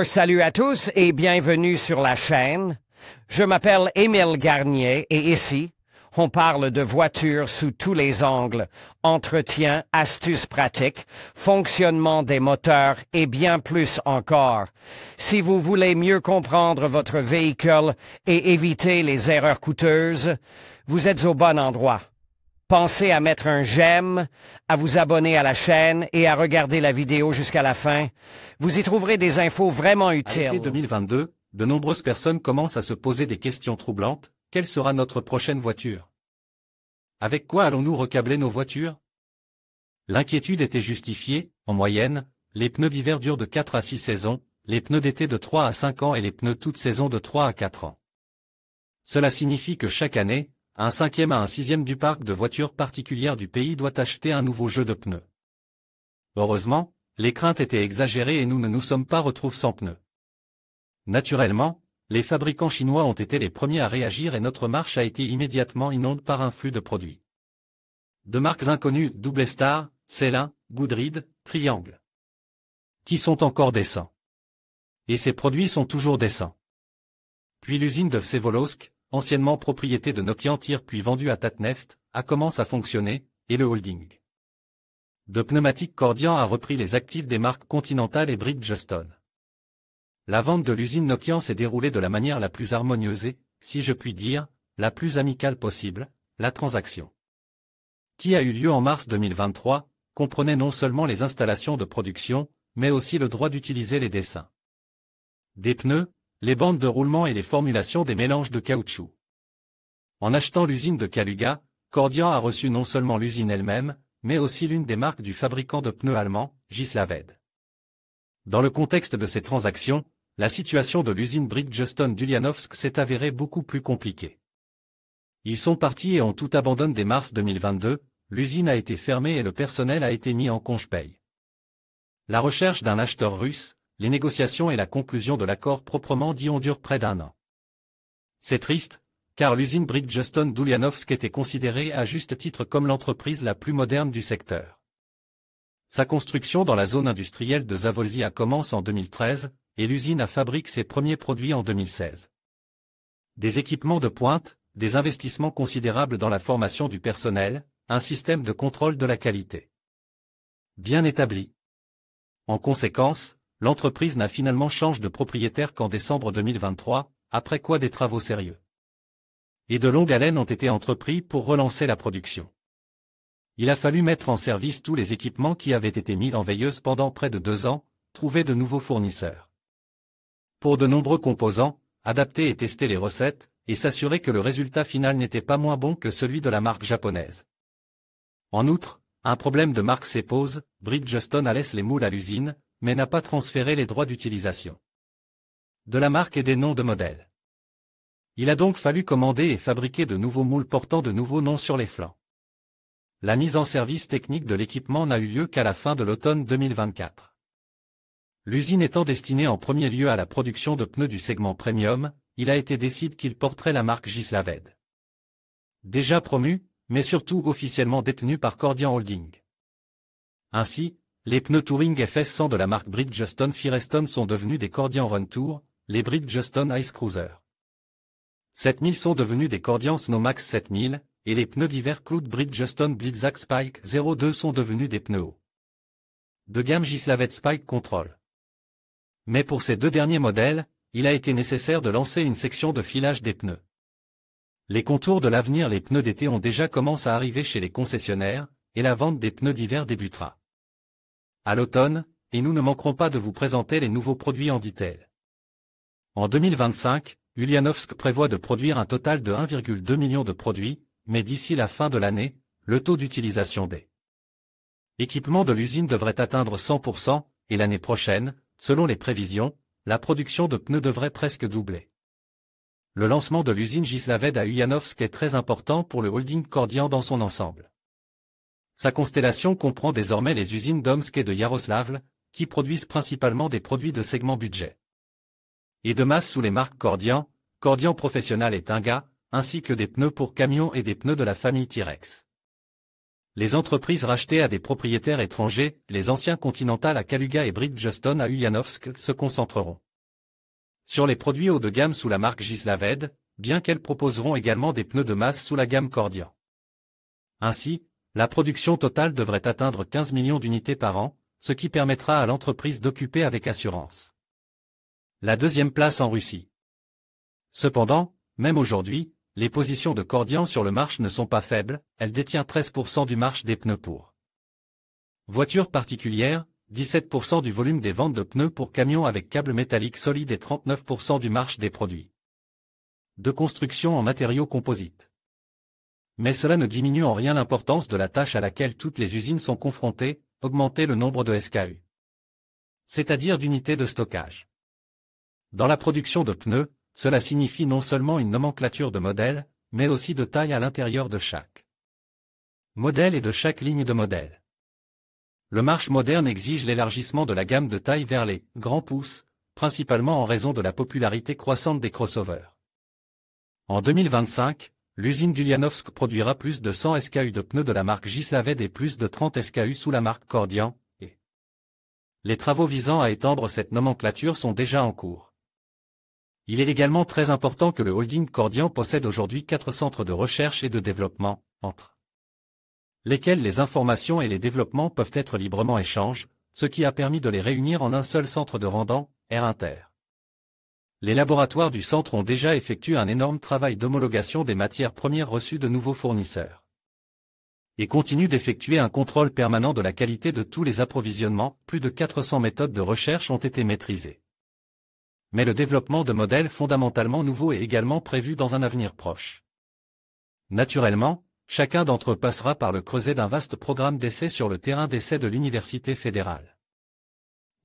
Salut à tous et bienvenue sur la chaîne. Je m'appelle Émile Garnier et ici, on parle de voitures sous tous les angles, entretien, astuces pratiques, fonctionnement des moteurs et bien plus encore. Si vous voulez mieux comprendre votre véhicule et éviter les erreurs coûteuses, vous êtes au bon endroit. Pensez à mettre un j'aime, à vous abonner à la chaîne et à regarder la vidéo jusqu'à la fin. Vous y trouverez des infos vraiment utiles. À l'été 2022, de nombreuses personnes commencent à se poser des questions troublantes. Quelle sera notre prochaine voiture? Avec quoi allons-nous recabler nos voitures? L'inquiétude était justifiée. En moyenne, les pneus d'hiver durent de 4 à 6 saisons, les pneus d'été de 3 à 5 ans et les pneus toute saison de 3 à 4 ans. Cela signifie que chaque année, un cinquième à un sixième du parc de voitures particulières du pays doit acheter un nouveau jeu de pneus. Heureusement, les craintes étaient exagérées et nous ne nous sommes pas retrouvés sans pneus. Naturellement, les fabricants chinois ont été les premiers à réagir et notre marche a été immédiatement inondée par un flux de produits. De marques inconnues, Double Star, Célin, Goodread, Triangle. Qui sont encore décents. Et ces produits sont toujours décents. Puis l'usine de Vsevolozhsk, anciennement propriété de Nokian Tyr puis vendue à Tatneft, a commencé à fonctionner, et le holding de pneumatiques Cordian a repris les actifs des marques Continental et Bridgestone. La vente de l'usine Nokian s'est déroulée de la manière la plus harmonieuse et, si je puis dire, la plus amicale possible, la transaction qui a eu lieu en mars 2023, comprenait non seulement les installations de production, mais aussi le droit d'utiliser les dessins des pneus, les bandes de roulement et les formulations des mélanges de caoutchouc. En achetant l'usine de Kaluga, Cordian a reçu non seulement l'usine elle-même, mais aussi l'une des marques du fabricant de pneus allemand, Gislaved. Dans le contexte de ces transactions, la situation de l'usine Bridgestone d'Ulyanovsk s'est avérée beaucoup plus compliquée. Ils sont partis et ont tout abandonné dès mars 2022, l'usine a été fermée et le personnel a été mis en congé-paye. La recherche d'un acheteur russe, les négociations et la conclusion de l'accord proprement dit ont duré près d'un an. C'est triste, car l'usine Bridgestone d'Ulyanovsk était considérée à juste titre comme l'entreprise la plus moderne du secteur. Sa construction dans la zone industrielle de Zavolzhia commence en 2013, et l'usine a fabriqué ses premiers produits en 2016. Des équipements de pointe, des investissements considérables dans la formation du personnel, un système de contrôle de la qualité bien établi. En conséquence, l'entreprise n'a finalement changé de propriétaire qu'en décembre 2023, après quoi des travaux sérieux et de longue haleine ont été entrepris pour relancer la production. Il a fallu mettre en service tous les équipements qui avaient été mis en veilleuse pendant près de 2 ans, trouver de nouveaux fournisseurs pour de nombreux composants, adapter et tester les recettes, et s'assurer que le résultat final n'était pas moins bon que celui de la marque japonaise. En outre, un problème de marque s'est posé, Bridgestone a laissé les moules à l'usine, mais n'a pas transféré les droits d'utilisation de la marque et des noms de modèles. Il a donc fallu commander et fabriquer de nouveaux moules portant de nouveaux noms sur les flancs. La mise en service technique de l'équipement n'a eu lieu qu'à la fin de l'automne 2024. L'usine étant destinée en premier lieu à la production de pneus du segment premium, il a été décidé qu'il porterait la marque Gislaved. Déjà promu, mais surtout officiellement détenu par Cordian Holding. Ainsi, les pneus Touring FS100 de la marque Bridgestone Firestone sont devenus des Cordian Run Tour, les Bridgestone Ice Cruiser 7000 sont devenus des Cordian Snowmax 7000, et les pneus d'hiver Cloud Bridgestone Blizzak Spike 02 sont devenus des pneus haut de gamme Gislaved Spike Control. Mais pour ces deux derniers modèles, il a été nécessaire de lancer une section de filage des pneus. Les contours de l'avenir, les pneus d'été ont déjà commencé à arriver chez les concessionnaires, et la vente des pneus d'hiver débutera à l'automne, et nous ne manquerons pas de vous présenter les nouveaux produits en détail. En 2025, Ulyanovsk prévoit de produire un total de 1,2 million de produits, mais d'ici la fin de l'année, le taux d'utilisation des équipements de l'usine devrait atteindre 100%, et l'année prochaine, selon les prévisions, la production de pneus devrait presque doubler. Le lancement de l'usine Gislaved à Ulyanovsk est très important pour le holding Cordian dans son ensemble. Sa constellation comprend désormais les usines d'Omsk et de Yaroslavl, qui produisent principalement des produits de segment budget et de masse sous les marques Cordian, Cordian Professionnal et Tinga, ainsi que des pneus pour camions et des pneus de la famille Tyrex. Les entreprises rachetées à des propriétaires étrangers, les anciens Continental à Kaluga et Bridgestone à Ulyanovsk, se concentreront sur les produits haut de gamme sous la marque Gislaved, bien qu'elles proposeront également des pneus de masse sous la gamme Cordian. Ainsi, la production totale devrait atteindre 15 millions d'unités par an, ce qui permettra à l'entreprise d'occuper avec assurance la deuxième place en Russie. Cependant, même aujourd'hui, les positions de Cordian sur le marché ne sont pas faibles, elle détient 13% du marché des pneus pour voitures particulières, 17% du volume des ventes de pneus pour camions avec câbles métalliques solides et 39% du marché des produits de construction en matériaux composites. Mais cela ne diminue en rien l'importance de la tâche à laquelle toutes les usines sont confrontées, augmenter le nombre de SKU, c'est-à-dire d'unités de stockage. Dans la production de pneus, cela signifie non seulement une nomenclature de modèles, mais aussi de taille à l'intérieur de chaque modèle et de chaque ligne de modèle. Le marché moderne exige l'élargissement de la gamme de taille vers les grands pouces, principalement en raison de la popularité croissante des crossovers. En 2025, l'usine d'Ulyanovsk produira plus de 100 SKU de pneus de la marque Gislaved et plus de 30 SKU sous la marque Cordian, et les travaux visant à étendre cette nomenclature sont déjà en cours. Il est également très important que le holding Cordian possède aujourd'hui 4 centres de recherche et de développement, entre lesquels les informations et les développements peuvent être librement échangés, ce qui a permis de les réunir en un seul centre de rendant, R-Inter. Les laboratoires du centre ont déjà effectué un énorme travail d'homologation des matières premières reçues de nouveaux fournisseurs et continuent d'effectuer un contrôle permanent de la qualité de tous les approvisionnements. Plus de 400 méthodes de recherche ont été maîtrisées. Mais le développement de modèles fondamentalement nouveaux est également prévu dans un avenir proche. Naturellement, chacun d'entre eux passera par le creuset d'un vaste programme d'essais sur le terrain d'essai de l'Université fédérale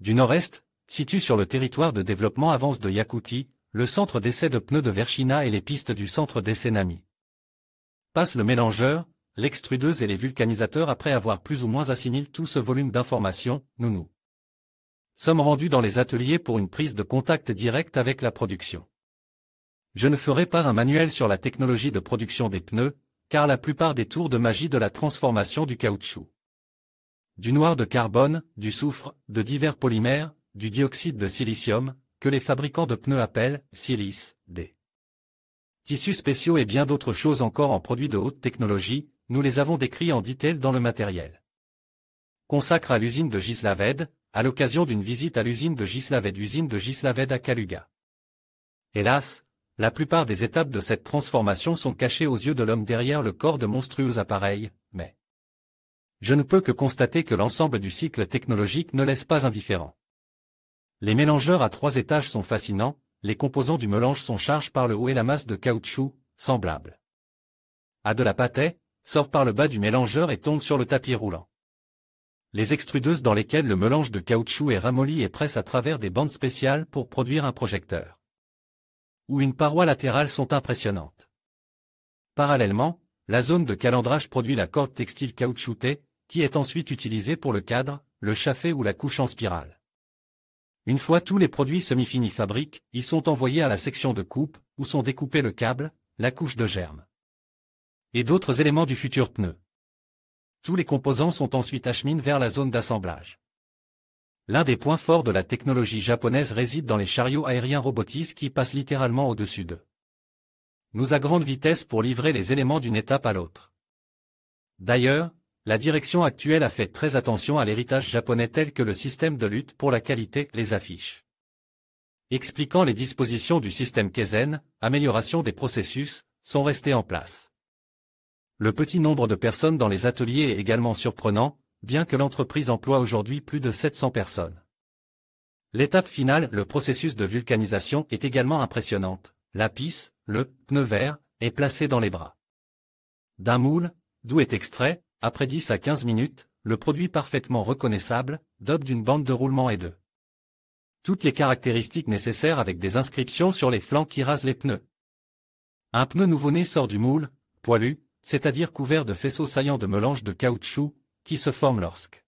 du Nord-Est, situé sur le territoire de développement avance de Yakoutie, le centre d'essai de pneus de Verchina et les pistes du centre d'essai Nami. Passe le mélangeur, l'extrudeuse et les vulcanisateurs. Après avoir plus ou moins assimilé tout ce volume d'informations, nous sommes rendus dans les ateliers pour une prise de contact directe avec la production. Je ne ferai pas un manuel sur la technologie de production des pneus, car la plupart des tours de magie de la transformation du caoutchouc, du noir de carbone, du soufre, de divers polymères, du dioxyde de silicium, que les fabricants de pneus appellent silice, des tissus spéciaux et bien d'autres choses encore en produits de haute technologie, nous les avons décrits en détail dans le matériel. Consacre à l'usine de Gislaved, à l'occasion d'une visite à l'usine de Gislaved à Kaluga. Hélas, la plupart des étapes de cette transformation sont cachées aux yeux de l'homme derrière le corps de monstrueux appareils, mais je ne peux que constater que l'ensemble du cycle technologique ne laisse pas indifférent. Les mélangeurs à 3 étages sont fascinants, les composants du mélange sont chargés par le haut et la masse de caoutchouc, semblable à de la pâtée, sort par le bas du mélangeur et tombe sur le tapis roulant. Les extrudeuses dans lesquelles le mélange de caoutchouc est ramolli et presse à travers des bandes spéciales pour produire un projecteur ou une paroi latérale sont impressionnantes. Parallèlement, la zone de calendrage produit la corde textile caoutchoutée, qui est ensuite utilisée pour le cadre, le chaffé ou la couche en spirale. Une fois tous les produits semi-finis fabriqués, ils sont envoyés à la section de coupe, où sont découpés le câble, la couche de germe et d'autres éléments du futur pneu. Tous les composants sont ensuite acheminés vers la zone d'assemblage. L'un des points forts de la technologie japonaise réside dans les chariots aériens robotisés qui passent littéralement au-dessus d'eux. Nous à grande vitesse pour livrer les éléments d'une étape à l'autre. D'ailleurs, la direction actuelle a fait très attention à l'héritage japonais tel que le système de lutte pour la qualité, les affiches expliquant les dispositions du système Kaizen, amélioration des processus, sont restées en place. Le petit nombre de personnes dans les ateliers est également surprenant, bien que l'entreprise emploie aujourd'hui plus de 700 personnes. L'étape finale, le processus de vulcanisation, est également impressionnante. La pisse, le pneu vert, est placé dans les bras d'un moule, d'où est extrait, après 10 à 15 minutes, le produit parfaitement reconnaissable, doté d'une bande de roulement et de toutes les caractéristiques nécessaires avec des inscriptions sur les flancs qui rasent les pneus. Un pneu nouveau-né sort du moule, poilu, c'est-à-dire couvert de faisceaux saillants de mélange de caoutchouc, qui se forment lorsque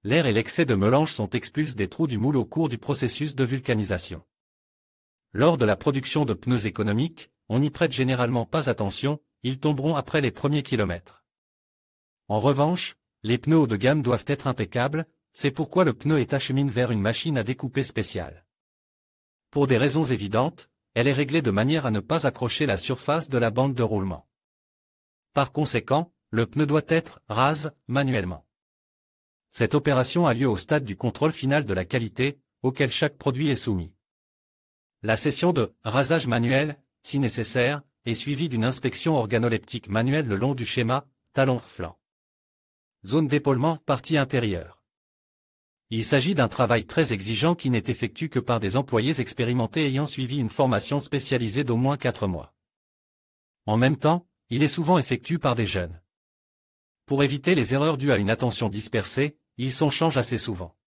l'air et l'excès de mélange sont expulsés des trous du moule au cours du processus de vulcanisation. Lors de la production de pneus économiques, on n'y prête généralement pas attention, ils tomberont après les premiers kilomètres. En revanche, les pneus haut de gamme doivent être impeccables, c'est pourquoi le pneu est acheminé vers une machine à découper spéciale. Pour des raisons évidentes, elle est réglée de manière à ne pas accrocher la surface de la bande de roulement. Par conséquent, le pneu doit être rase manuellement. Cette opération a lieu au stade du contrôle final de la qualité, auquel chaque produit est soumis. La session de rasage manuel, si nécessaire, est suivie d'une inspection organoleptique manuelle le long du schéma, talon-flanc. Zone d'épaulement, partie intérieure. Il s'agit d'un travail très exigeant qui n'est effectué que par des employés expérimentés ayant suivi une formation spécialisée d'au moins 4 mois. En même temps, il est souvent effectué par des jeunes. Pour éviter les erreurs dues à une attention dispersée, ils s'en changent assez souvent.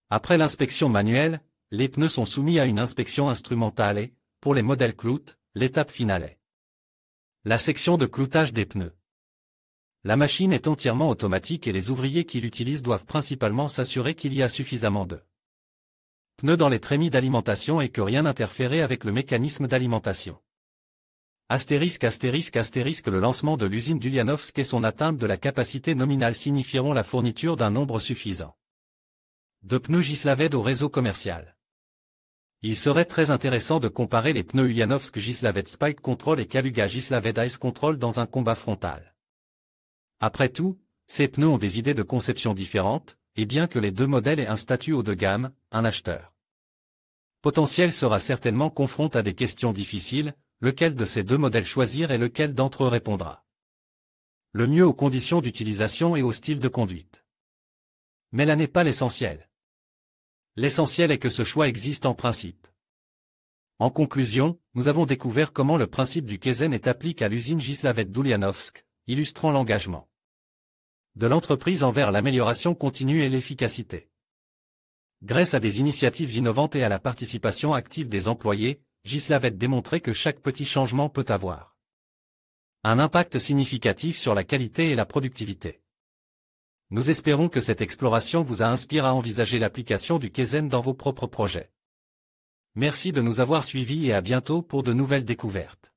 Après l'inspection manuelle, les pneus sont soumis à une inspection instrumentale et, pour les modèles clout, l'étape finale est la section de cloutage des pneus. La machine est entièrement automatique et les ouvriers qui l'utilisent doivent principalement s'assurer qu'il y a suffisamment de pneus dans les trémies d'alimentation et que rien n'interfère avec le mécanisme d'alimentation. Astérisque le lancement de l'usine d'Ulianovsk et son atteinte de la capacité nominale signifieront la fourniture d'un nombre suffisant de pneus Gislaved au réseau commercial. Il serait très intéressant de comparer les pneus Ulianovsk Gislaved Spike Control et Kaluga Gislaved Ice Control dans un combat frontal. Après tout, ces pneus ont des idées de conception différentes, et bien que les deux modèles aient un statut haut de gamme, un acheteur potentiel sera certainement confronté à des questions difficiles, lequel de ces deux modèles choisir et lequel d'entre eux répondra le mieux aux conditions d'utilisation et au style de conduite. Mais là n'est pas l'essentiel. L'essentiel est que ce choix existe en principe. En conclusion, nous avons découvert comment le principe du Kaizen est appliqué à l'usine Gislaved d'Ulianovsk, illustrant l'engagement de l'entreprise envers l'amélioration continue et l'efficacité. Grâce à des initiatives innovantes et à la participation active des employés, Gislaved démontrait que chaque petit changement peut avoir un impact significatif sur la qualité et la productivité. Nous espérons que cette exploration vous a inspiré à envisager l'application du Kaizen dans vos propres projets. Merci de nous avoir suivis et à bientôt pour de nouvelles découvertes.